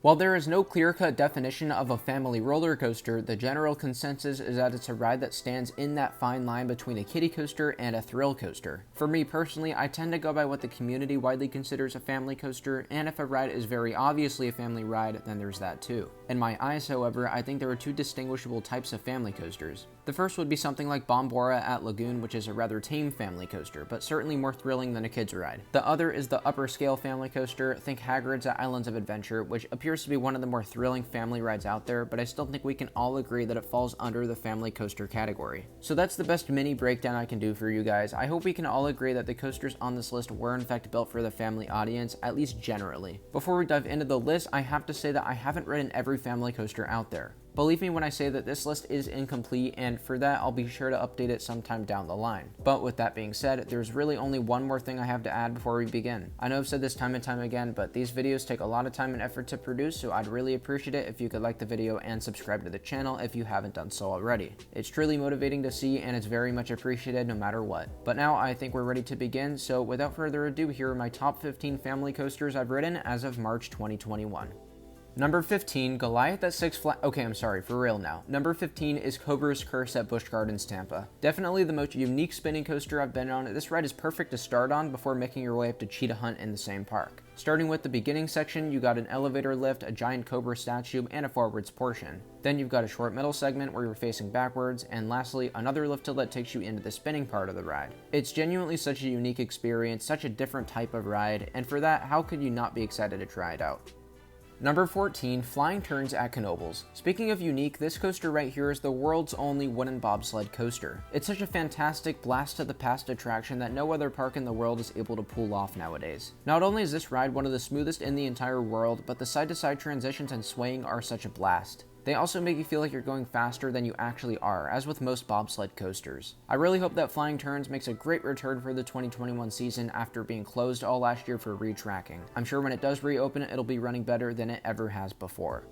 While there is no clear-cut definition of a family roller coaster, the general consensus is that it's a ride that stands in that fine line between a kiddie coaster and a thrill coaster. For me personally, I tend to go by what the community widely considers a family coaster, and if a ride is very obviously a family ride, then there's that too. In my eyes, however, I think there are two distinguishable types of family coasters. The first would be something like Bombora at Lagoon, which is a rather tame family coaster, but certainly more thrilling than a kid's ride. The other is the upper scale family coaster, think Hagrid's at Islands of Adventure, which appears to be one of the more thrilling family rides out there, but I still think we can all agree that it falls under the family coaster category. So that's the best mini breakdown I can do for you guys. I hope we can all agree that the coasters on this list were in fact built for the family audience, at least generally. Before we dive into the list, I have to say that I haven't ridden every family coaster out there. Believe me when I say that this list is incomplete, and for that I'll be sure to update it sometime down the line. But with that being said, there's really only one more thing I have to add before we begin. I know I've said this time and time again, but these videos take a lot of time and effort to produce, so I'd really appreciate it if you could like the video and subscribe to the channel if you haven't done so already. It's truly motivating to see, and it's very much appreciated no matter what. But now I think we're ready to begin, so without further ado, here are my top 15 family coasters I've ridden as of March 2021. Number 15, Goliath at Six Flags. Okay, I'm sorry, for real now. Number 15 is Cobras Curse at Busch Gardens, Tampa. Definitely the most unique spinning coaster I've been on. This ride is perfect to start on before making your way up to Cheetah Hunt in the same park. Starting with the beginning section, you got an elevator lift, a giant Cobra statue, and a forwards portion. Then you've got a short middle segment where you're facing backwards, and lastly, another lift hill that takes you into the spinning part of the ride. It's genuinely such a unique experience, such a different type of ride, and for that, how could you not be excited to try it out? Number 14, Flying Turns at Knoebels. Speaking of unique, this coaster right here is the world's only wooden bobsled coaster. It's such a fantastic blast to the past attraction that no other park in the world is able to pull off nowadays. Not only is this ride one of the smoothest in the entire world, but the side-to-side transitions and swaying are such a blast. They also make you feel like you're going faster than you actually are, as with most bobsled coasters. I really hope that Flying Turns makes a great return for the 2021 season after being closed all last year for retracking. I'm sure when it does reopen, it'll be running better than it ever has before.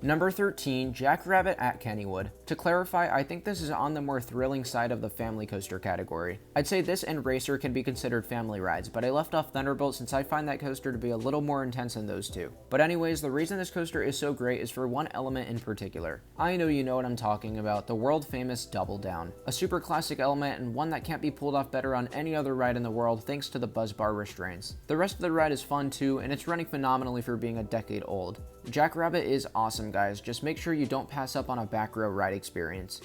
Number 13, Jackrabbit at Kennywood. To clarify, I think this is on the more thrilling side of the family coaster category. I'd say this and Racer can be considered family rides, but I left off Thunderbolt since I find that coaster to be a little more intense than those two. But anyways, the reason this coaster is so great is for one element in particular. I know you know what I'm talking about, the world famous Double Down. A super classic element and one that can't be pulled off better on any other ride in the world thanks to the buzz bar restraints. The rest of the ride is fun too, and it's running phenomenally for being a decade old. Jackrabbit is awesome, guys. Just make sure you don't pass up on a back row ride experience.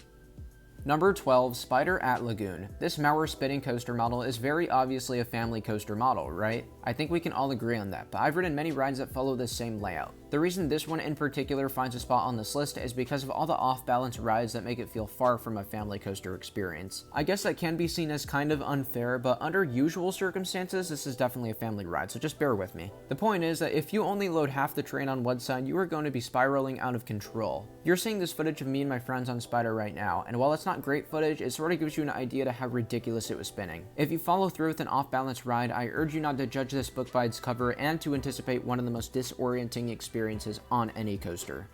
Number 12, Spider at Lagoon. This Mauer spinning coaster model is very obviously a family coaster model, right? I think we can all agree on that, but I've ridden many rides that follow this same layout. The reason this one in particular finds a spot on this list is because of all the off-balance rides that make it feel far from a family coaster experience. I guess that can be seen as kind of unfair, but under usual circumstances, this is definitely a family ride, so just bear with me. The point is that if you only load half the train on one side, you are going to be spiraling out of control. You're seeing this footage of me and my friends on Spider right now, and while it's not great footage, it sort of gives you an idea to how ridiculous it was spinning. If you follow through with an off-balance ride, I urge you not to judge this book by its cover and to anticipate one of the most disorienting experiences on any coaster.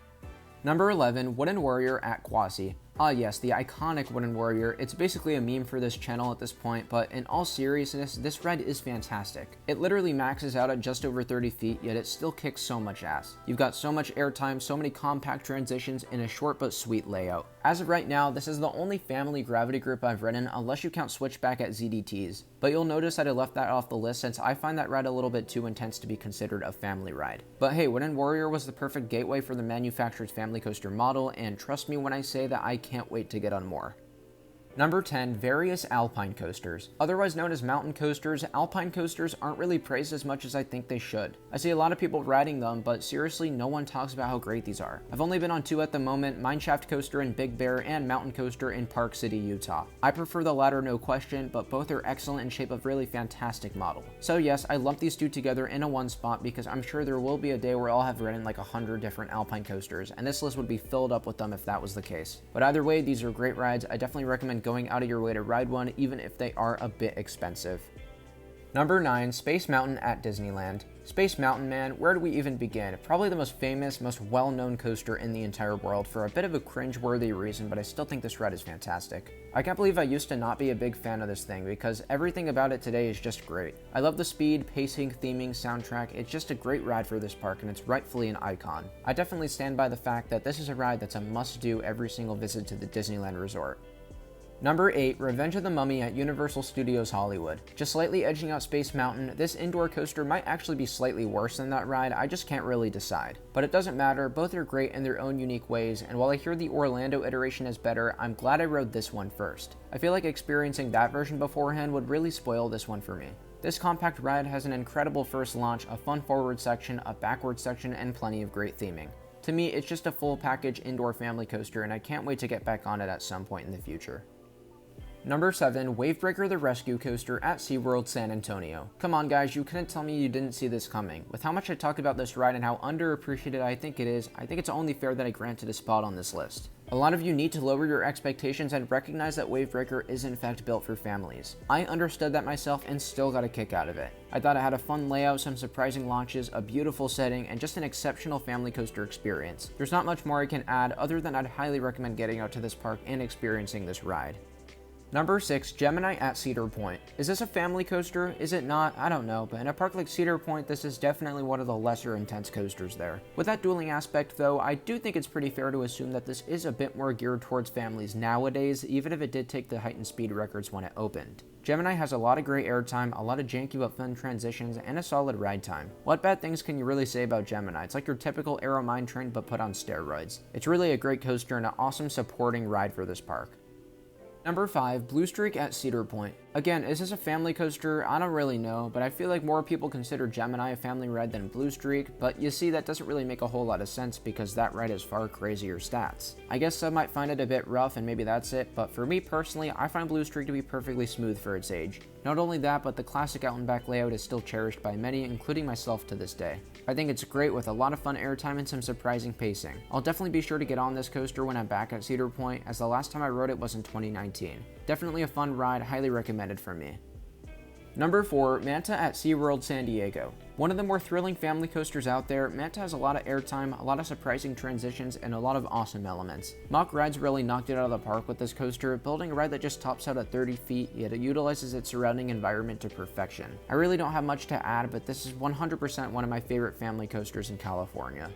Number 11, Wooden Warrior at Quasi. Ah yes, the iconic Wooden Warrior. It's basically a meme for this channel at this point, but in all seriousness, this ride is fantastic. It literally maxes out at just over 30 feet, yet it still kicks so much ass. You've got so much airtime, so many compact transitions in a short but sweet layout. As of right now, this is the only family gravity group I've ridden, unless you count Switchback at ZDTs. But you'll notice that I left that off the list since I find that ride a little bit too intense to be considered a family ride. But hey, Wooden Warrior was the perfect gateway for the manufacturer's family coaster model, and trust me when I say that I can't wait to get on more. Number 10, various alpine coasters. Otherwise known as mountain coasters, alpine coasters aren't really praised as much as I think they should. I see a lot of people riding them, but seriously, no one talks about how great these are. I've only been on two at the moment, Mineshaft Coaster in Big Bear and Mountain Coaster in Park City, Utah. I prefer the latter, no question, but both are excellent in shape of really fantastic model. So yes, I lumped these two together in a one spot because I'm sure there will be a day where I'll have ridden like 100 different alpine coasters, and this list would be filled up with them if that was the case. But either way, these are great rides. I definitely recommend going out of your way to ride one, even if they are a bit expensive. Number 9, Space Mountain at Disneyland. Space Mountain, man, where do we even begin? Probably the most famous, most well-known coaster in the entire world for a bit of a cringe-worthy reason, but I still think this ride is fantastic. I can't believe I used to not be a big fan of this thing, because everything about it today is just great. I love the speed, pacing, theming, soundtrack. It's just a great ride for this park, and it's rightfully an icon. I definitely stand by the fact that this is a ride that's a must-do every single visit to the Disneyland Resort. Number 8, Revenge of the Mummy at Universal Studios Hollywood. Just slightly edging out Space Mountain, this indoor coaster might actually be slightly worse than that ride, I just can't really decide. But it doesn't matter, both are great in their own unique ways, and while I hear the Orlando iteration is better, I'm glad I rode this one first. I feel like experiencing that version beforehand would really spoil this one for me. This compact ride has an incredible first launch, a fun forward section, a backward section, and plenty of great theming. To me, it's just a full package indoor family coaster, and I can't wait to get back on it at some point in the future. Number 7, Wavebreaker the Rescue Coaster at SeaWorld San Antonio. Come on guys, you couldn't tell me you didn't see this coming. With how much I talk about this ride and how underappreciated I think it is, I think it's only fair that I granted a spot on this list. A lot of you need to lower your expectations and recognize that Wavebreaker is in fact built for families. I understood that myself and still got a kick out of it. I thought it had a fun layout, some surprising launches, a beautiful setting, and just an exceptional family coaster experience. There's not much more I can add other than I'd highly recommend getting out to this park and experiencing this ride. Number 6, Gemini at Cedar Point. Is this a family coaster? Is it not? I don't know, but in a park like Cedar Point, this is definitely one of the lesser intense coasters there. With that dueling aspect though, I do think it's pretty fair to assume that this is a bit more geared towards families nowadays, even if it did take the heightened speed records when it opened. Gemini has a lot of great airtime, a lot of janky but fun transitions, and a solid ride time. What bad things can you really say about Gemini? It's like your typical Aero Mine Train but put on steroids. It's really a great coaster and an awesome supporting ride for this park. Number 5, Blue Streak at Cedar Point. Again, is this a family coaster? I don't really know, but I feel like more people consider Gemini a family ride than Blue Streak, but you see that doesn't really make a whole lot of sense because that ride has far crazier stats. I guess some might find it a bit rough and maybe that's it, but for me personally, I find Blue Streak to be perfectly smooth for its age. Not only that, but the classic out and back layout is still cherished by many, including myself to this day. I think it's great with a lot of fun airtime and some surprising pacing. I'll definitely be sure to get on this coaster when I'm back at Cedar Point, as the last time I rode it was in 2019. Definitely a fun ride, highly recommended from me. Number 4, Manta at SeaWorld San Diego. One of the more thrilling family coasters out there, Manta has a lot of airtime, a lot of surprising transitions, and a lot of awesome elements. Mock Rides really knocked it out of the park with this coaster, building a ride that just tops out at 30 feet, yet it utilizes its surrounding environment to perfection. I really don't have much to add, but this is 100% one of my favorite family coasters in California.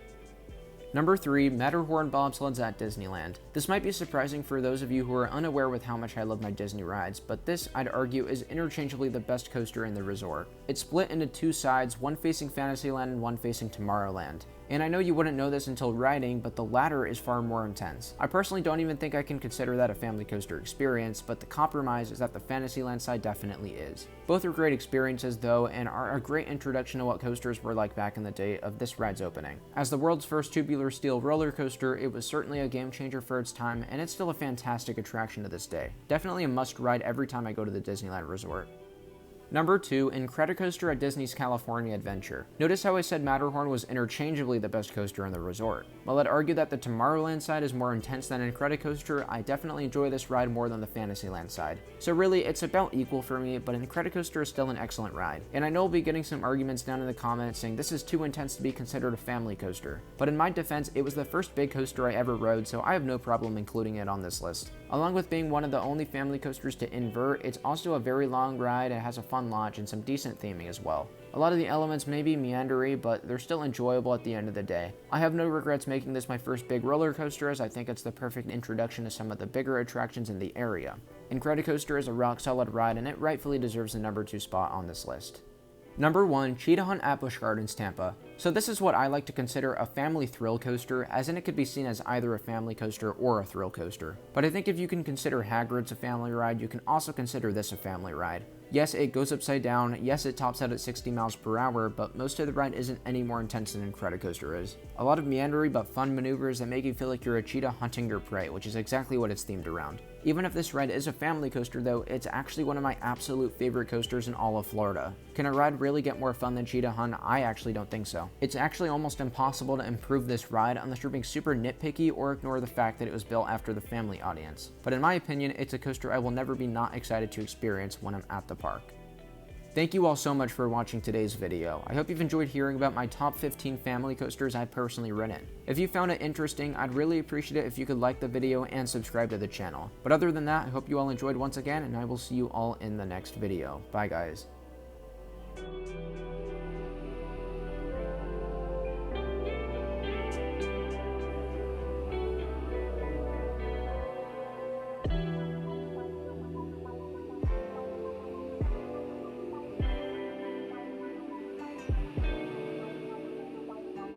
Number 3, Matterhorn Bobsleds at Disneyland. This might be surprising for those of you who are unaware with how much I love my Disney rides, but this, I'd argue, is interchangeably the best coaster in the resort. It's split into two sides, one facing Fantasyland and one facing Tomorrowland. And I know you wouldn't know this until riding, but the latter is far more intense. I personally don't even think I can consider that a family coaster experience, but the compromise is that the Fantasyland side definitely is. Both are great experiences though, and are a great introduction to what coasters were like back in the day of this ride's opening. As the world's first tubular steel roller coaster, it was certainly a game changer for its time, and it's still a fantastic attraction to this day. Definitely a must ride every time I go to the Disneyland Resort. Number 2, Incredicoaster at Disney's California Adventure. Notice how I said Matterhorn was interchangeably the best coaster in the resort. While I'd argue that the Tomorrowland side is more intense than Incredicoaster, I definitely enjoy this ride more than the Fantasyland side. So really, it's about equal for me, but Incredicoaster is still an excellent ride. And I know we'll be getting some arguments down in the comments saying this is too intense to be considered a family coaster. But in my defense, it was the first big coaster I ever rode, so I have no problem including it on this list. Along with being one of the only family coasters to invert, it's also a very long ride, it has a fun launch, and some decent theming as well. A lot of the elements may be meandery, but they're still enjoyable at the end of the day. I have no regrets making this my first big roller coaster, as I think it's the perfect introduction to some of the bigger attractions in the area. Incredicoaster is a rock solid ride, and it rightfully deserves the number 2 spot on this list. Number 1, Cheetah Hunt at Busch Gardens, Tampa. So this is what I like to consider a family thrill coaster, as in it could be seen as either a family coaster or a thrill coaster. But I think if you can consider Hagrid's a family ride, you can also consider this a family ride. Yes, it goes upside down, yes, it tops out at 60 miles per hour, but most of the ride isn't any more intense than Incredicoaster is. A lot of meandery but fun maneuvers that make you feel like you're a cheetah hunting your prey, which is exactly what it's themed around. Even if this ride is a family coaster though, it's actually one of my absolute favorite coasters in all of Florida. Can a ride really get more fun than Cheetah Hunt? I actually don't think so. It's actually almost impossible to improve this ride unless you're being super nitpicky or ignore the fact that it was built after the family audience. But in my opinion, it's a coaster I will never be not excited to experience when I'm at the park. Thank you all so much for watching today's video. I hope you've enjoyed hearing about my top 15 family coasters I've personally ridden. If you found it interesting, I'd really appreciate it if you could like the video and subscribe to the channel. But other than that, I hope you all enjoyed once again, and I will see you all in the next video. Bye guys.